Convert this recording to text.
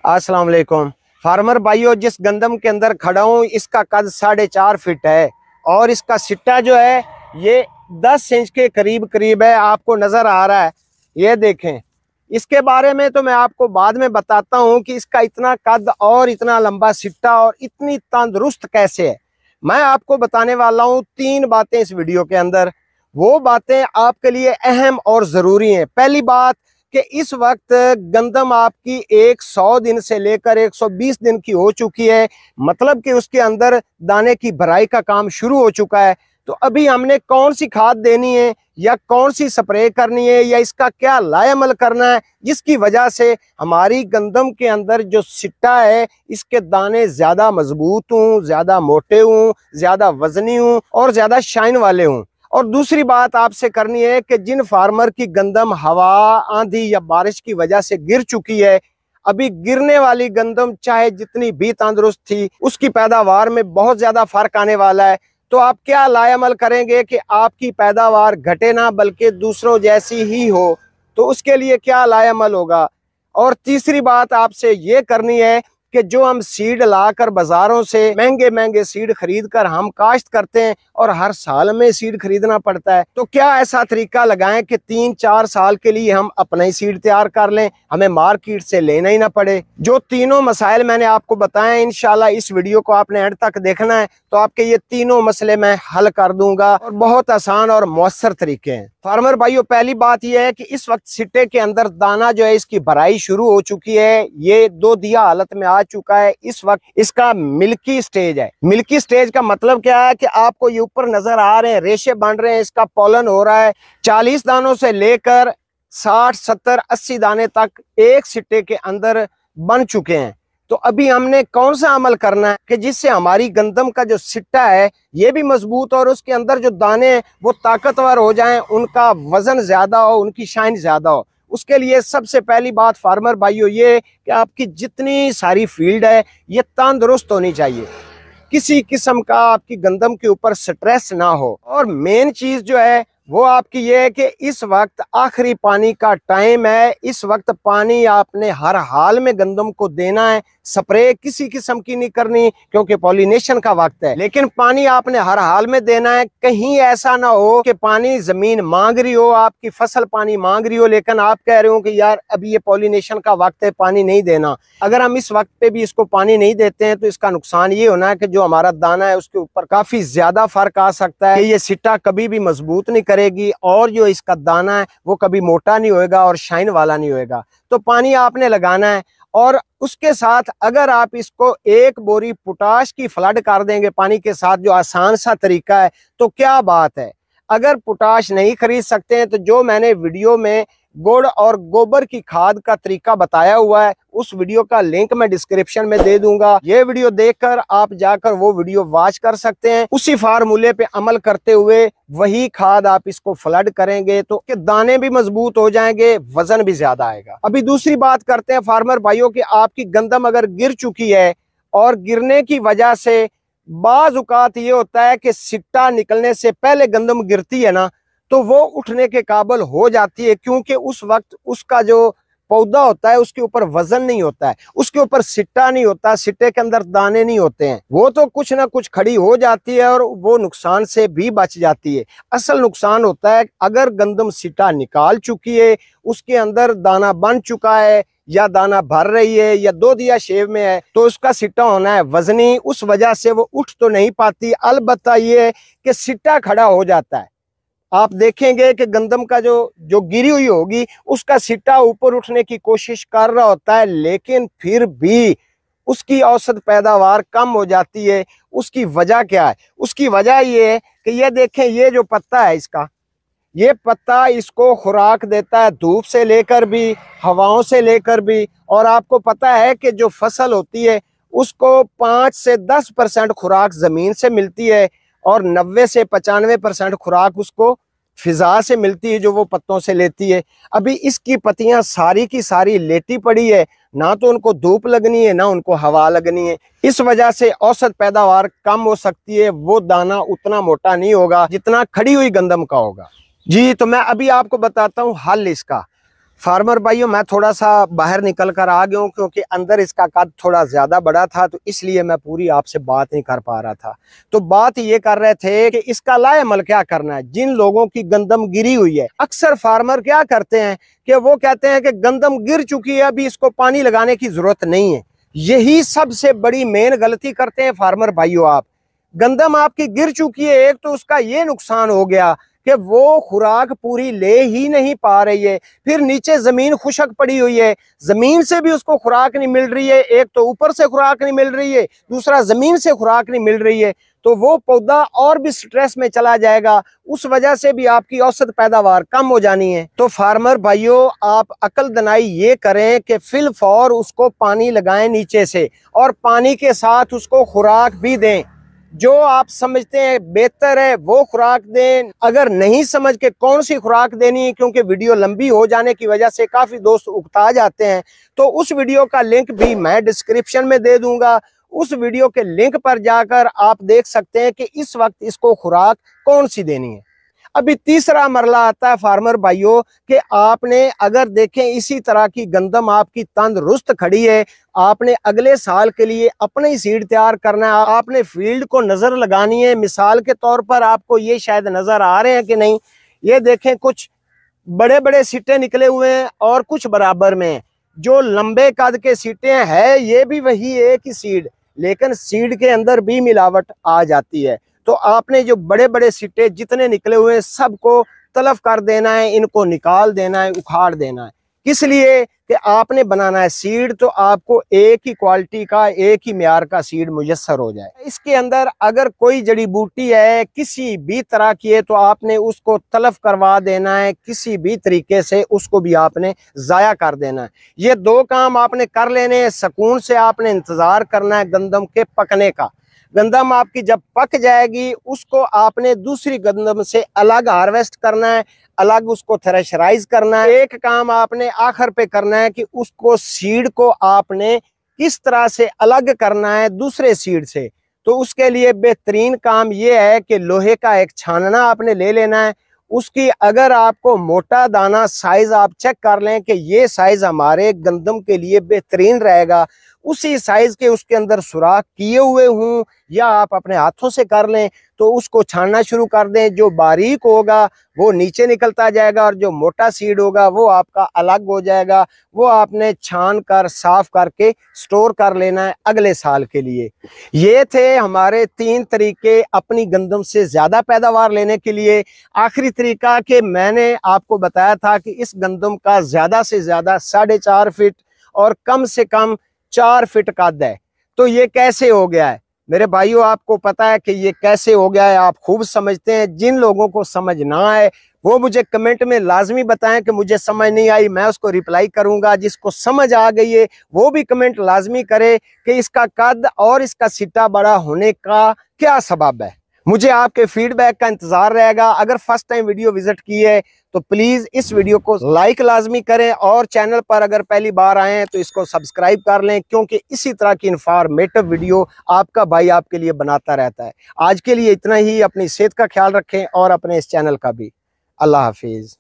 अस्सलाम वालेकुम फार्मर भाइयों, जिस गंदम के अंदर खड़ा हूँ इसका कद 4.5 फीट है और इसका सिट्टा जो है ये 10 इंच के करीब करीब है। आपको नजर आ रहा है, ये देखें। इसके बारे में तो मैं आपको बाद में बताता हूँ कि इसका इतना कद और इतना लंबा सिट्टा और इतनी तंदुरुस्त कैसे है। मैं आपको बताने वाला हूँ 3 बातें इस वीडियो के अंदर। वो बातें आपके लिए अहम और जरूरी हैं। पहली बात कि इस वक्त गंदम आपकी 100 दिन से लेकर 120 दिन की हो चुकी है, मतलब कि उसके अंदर दाने की भराई का काम शुरू हो चुका है। तो अभी हमने कौन सी खाद देनी है या कौन सी स्प्रे करनी है या इसका क्या लाएअमल करना है, जिसकी वजह से हमारी गंदम के अंदर जो सिट्टा है इसके दाने ज्यादा मजबूत हों, ज्यादा मोटे हों, ज्यादा वजनी हों और ज्यादा शाइन वाले हों। और दूसरी बात आपसे करनी है कि जिन फार्मर की गंदम हवा, आंधी या बारिश की वजह से गिर चुकी है, अभी गिरने वाली गंदम चाहे जितनी भी तंदुरुस्त थी उसकी पैदावार में बहुत ज्यादा फर्क आने वाला है। तो आप क्या लाएअमल करेंगे कि आपकी पैदावार घटे ना बल्कि दूसरों जैसी ही हो, तो उसके लिए क्या लाएअमल होगा। और तीसरी बात आपसे ये करनी है कि जो हम सीड लाकर बाजारों से महंगे महंगे सीड खरीद कर हम काश्त करते हैं और हर साल में सीड खरीदना पड़ता है, तो क्या ऐसा तरीका लगाएं कि 3-4 साल के लिए हम अपना ही सीड तैयार कर लें, हमें मार्केट से लेना ही ना पड़े। जो तीनों मसाइल मैंने आपको बताए, इंशाल्लाह इस वीडियो को आपने एंड तक देखना है तो आपके ये तीनों मसले मैं हल कर दूंगा और बहुत आसान और मौसर तरीके हैं। फार्मर भाइयों, पहली बात यह है कि इस वक्त सिट्टे के अंदर दाना जो है इसकी भराई शुरू हो चुकी है, ये 2 दिया हालत में आ चुका है। इस वक्त इसका मिल्की स्टेज है। मिल्की स्टेज का मतलब क्या है कि आपको ये ऊपर नजर आ रहे हैं, रेशे बन रहे हैं, इसका पोलन हो रहा है। 40 दानों से लेकर 60, 70, 80 दाने तक एक सिट्टे के अंदर बन चुके हैं। तो अभी हमने कौन सा अमल करना है कि जिससे हमारी गंदम का जो सिट्टा है ये भी मजबूत और उसके अंदर जो दाने हैं वो ताकतवर हो जाएं, उनका वजन ज्यादा हो, उनकी शाइन ज्यादा हो। उसके लिए सबसे पहली बात फार्मर भाइयों ये कि आपकी जितनी सारी फील्ड है ये तंदुरुस्त होनी चाहिए, किसी किस्म का आपकी गंदम के ऊपर स्ट्रेस ना हो। और मेन चीज जो है वो आपकी ये है कि इस वक्त आखिरी पानी का टाइम है। इस वक्त पानी आपने हर हाल में गंदम को देना है, स्प्रे किसी किस्म की नहीं करनी क्योंकि पॉलिनेशन का वक्त है, लेकिन पानी आपने हर हाल में देना है। कहीं ऐसा ना हो कि पानी जमीन मांग रही हो, आपकी फसल पानी मांग रही हो लेकिन आप कह रहे हो कि यार अभी ये पॉलिनेशन का वक्त है, पानी नहीं देना। अगर हम इस वक्त पे भी इसको पानी नहीं देते हैं तो इसका नुकसान ये होना है कि जो हमारा दाना है उसके ऊपर काफी ज्यादा फर्क आ सकता है कि ये सिट्टा कभी भी मजबूत नहीं करेगी और जो इसका दाना है वो कभी मोटा नहीं होएगा और शाइन वाला नहीं होएगा। तो पानी आपने लगाना है और उसके साथ अगर आप इसको 1 बोरी पोटाश की फ्लड कर देंगे पानी के साथ, जो आसान सा तरीका है, तो क्या बात है। अगर पोटाश नहीं खरीद सकते हैं तो जो मैंने वीडियो में गुड़ और गोबर की खाद का तरीका बताया हुआ है उस वीडियो का लिंक मैं डिस्क्रिप्शन में दे दूंगा। ये वीडियो देखकर आप जाकर वो वीडियो वॉच कर सकते हैं। उसी फार्मूले पे अमल करते हुए वही खाद आप इसको फ्लड करेंगे तो के दाने भी मजबूत हो जाएंगे, वजन भी ज्यादा आएगा। अभी दूसरी बात करते हैं फार्मर भाइयों की, आपकी गंदम अगर गिर चुकी है और गिरने की वजह से बाज औकात ये होता है कि सिट्टा निकलने से पहले गंदम गिरती है ना तो वो उठने के काबिल हो जाती है, क्योंकि उस वक्त उसका जो पौधा होता है उसके ऊपर वजन नहीं होता है, उसके ऊपर सिट्टा नहीं होता, सिट्टे के अंदर दाने नहीं होते हैं। वो तो कुछ ना कुछ खड़ी हो जाती है और वो नुकसान से भी बच जाती है। असल नुकसान होता है अगर गंदम सिट्टा निकाल चुकी है, उसके अंदर दाना बन चुका है या दाना भर रही है या 2 दिया शेव में है, तो उसका सिट्टा होना है वजनी, उस वजह से वो उठ तो नहीं पाती। अलबत्ता ये है कि सिट्टा खड़ा हो जाता है। आप देखेंगे कि गंदम का जो गिरी हुई होगी उसका सिट्टा ऊपर उठने की कोशिश कर रहा होता है, लेकिन फिर भी उसकी औसत पैदावार कम हो जाती है। उसकी वजह क्या है? उसकी वजह ये है कि ये देखें, ये जो पत्ता है इसका, ये पत्ता इसको खुराक देता है धूप से लेकर भी, हवाओं से लेकर भी। और आपको पता है कि जो फसल होती है उसको 5 से 10% खुराक जमीन से मिलती है और 90 से 95% खुराक उसको फिजा से मिलती है जो वो पत्तों से लेती है। अभी इसकी पत्तियां सारी की सारी लेटी पड़ी है, ना तो उनको धूप लगनी है ना उनको हवा लगनी है। इस वजह से औसत पैदावार कम हो सकती है, वो दाना उतना मोटा नहीं होगा जितना खड़ी हुई गंदम का होगा। जी, तो मैं अभी आपको बताता हूँ हल इसका। फार्मर भाइयों, मैं थोड़ा सा बाहर निकल कर आ गया हूँ क्योंकि अंदर इसका कद थोड़ा ज्यादा बड़ा था, तो इसलिए मैं पूरी आपसे बात नहीं कर पा रहा था। तो बात ये कर रहे थे कि इसका लाएमल क्या करना है। जिन लोगों की गंदम गिरी हुई है, अक्सर फार्मर क्या करते हैं कि वो कहते हैं कि गंदम गिर चुकी है, अभी इसको पानी लगाने की जरूरत नहीं है। यही सबसे बड़ी मेन गलती करते हैं फार्मर भाइयों। आप गंदम आपकी गिर चुकी है, एक तो उसका ये नुकसान हो गया कि वो खुराक पूरी ले ही नहीं पा रही है, फिर नीचे जमीन खुशक पड़ी हुई है, जमीन से भी उसको खुराक नहीं मिल रही है। एक तो ऊपर से खुराक नहीं मिल रही है, दूसरा जमीन से खुराक नहीं मिल रही है, तो वो पौधा और भी स्ट्रेस में चला जाएगा। उस वजह से भी आपकी औसत पैदावार कम हो जानी है। तो फार्मर भाइयों, आप अकल दनाई ये करें कि फिल फौर उसको पानी लगाएं नीचे से, और पानी के साथ उसको खुराक भी दें। जो आप समझते हैं बेहतर है वो खुराक दें। अगर नहीं समझ के कौन सी खुराक देनी है, क्योंकि वीडियो लंबी हो जाने की वजह से काफी दोस्त उकता जाते हैं, तो उस वीडियो का लिंक भी मैं डिस्क्रिप्शन में दे दूंगा। उस वीडियो के लिंक पर जाकर आप देख सकते हैं कि इस वक्त इसको खुराक कौन सी देनी है। अभी तीसरा मरला आता है फार्मर भाइयों कि आपने अगर देखें इसी तरह की गंदम आपकी तंदुरुस्त खड़ी है, आपने अगले साल के लिए अपने ही सीड तैयार करना है, आपने फील्ड को नजर लगानी है। मिसाल के तौर पर आपको ये शायद नजर आ रहे हैं कि नहीं, ये देखें कुछ बड़े बड़े सीटे निकले हुए हैं और कुछ बराबर में हैं। जो लंबे कद के सीटे हैं ये भी वही एक ही सीड, लेकिन सीड के अंदर भी मिलावट आ जाती है। तो आपने जो बड़े बड़े सिट्टे जितने निकले हुए हैं सबको तलफ कर देना है, इनको निकाल देना है, उखाड़ देना है। किस लिए कि आपने बनाना है सीड तो आपको एक ही क्वालिटी का, एक ही म्यार का सीड मुयस्सर हो जाए। इसके अंदर अगर कोई जड़ी बूटी है किसी भी तरह की है तो आपने उसको तलफ करवा देना है, किसी भी तरीके से उसको भी आपने जाया कर देना है। ये दो काम आपने कर लेने हैं। सुकून से आपने इंतजार करना है गंदम के पकने का। गंदम आपकी जब पक जाएगी उसको आपने दूसरी गंदम से अलग हार्वेस्ट करना है, अलग उसको थ्रेशराइज करना है। एक काम आपने आखिर पे करना है कि उसको सीड को आपने किस तरह से अलग करना है दूसरे सीड से। तो उसके लिए बेहतरीन काम यह है कि लोहे का एक छानना आपने ले लेना है। उसकी अगर आपको मोटा दाना साइज आप चेक कर लें कि ये साइज हमारे गंदम के लिए बेहतरीन रहेगा, उसी साइज के उसके अंदर सुराख किए हुए हों या आप अपने हाथों से कर लें, तो उसको छानना शुरू कर दें। जो बारीक होगा वो नीचे निकलता जाएगा और जो मोटा सीड होगा वो आपका अलग हो जाएगा। वो आपने छान कर साफ करके स्टोर कर लेना है अगले साल के लिए। ये थे हमारे 3 तरीके अपनी गंदम से ज्यादा पैदावार लेने के लिए। आखिरी तरीका कि मैंने आपको बताया था कि इस गंदम का ज्यादा से ज्यादा 4.5 फीट और कम से कम 4 फीट कद है। तो ये कैसे हो गया है मेरे भाइयों, आपको पता है कि ये कैसे हो गया है, आप खूब समझते हैं। जिन लोगों को समझ ना आए वो मुझे कमेंट में लाजमी बताएं कि मुझे समझ नहीं आई, मैं उसको रिप्लाई करूंगा। जिसको समझ आ गई है वो भी कमेंट लाजमी करे कि इसका कद और इसका सिट्टा बड़ा होने का क्या सबब है। मुझे आपके फीडबैक का इंतजार रहेगा। अगर फर्स्ट टाइम वीडियो विजिट की है तो प्लीज इस वीडियो को लाइक लाजमी करें, और चैनल पर अगर पहली बार आए हैं तो इसको सब्सक्राइब कर लें, क्योंकि इसी तरह की इंफॉर्मेटिव वीडियो आपका भाई आपके लिए बनाता रहता है। आज के लिए इतना ही। अपनी सेहत का ख्याल रखें और अपने इस चैनल का भी। अल्लाह हाफिज।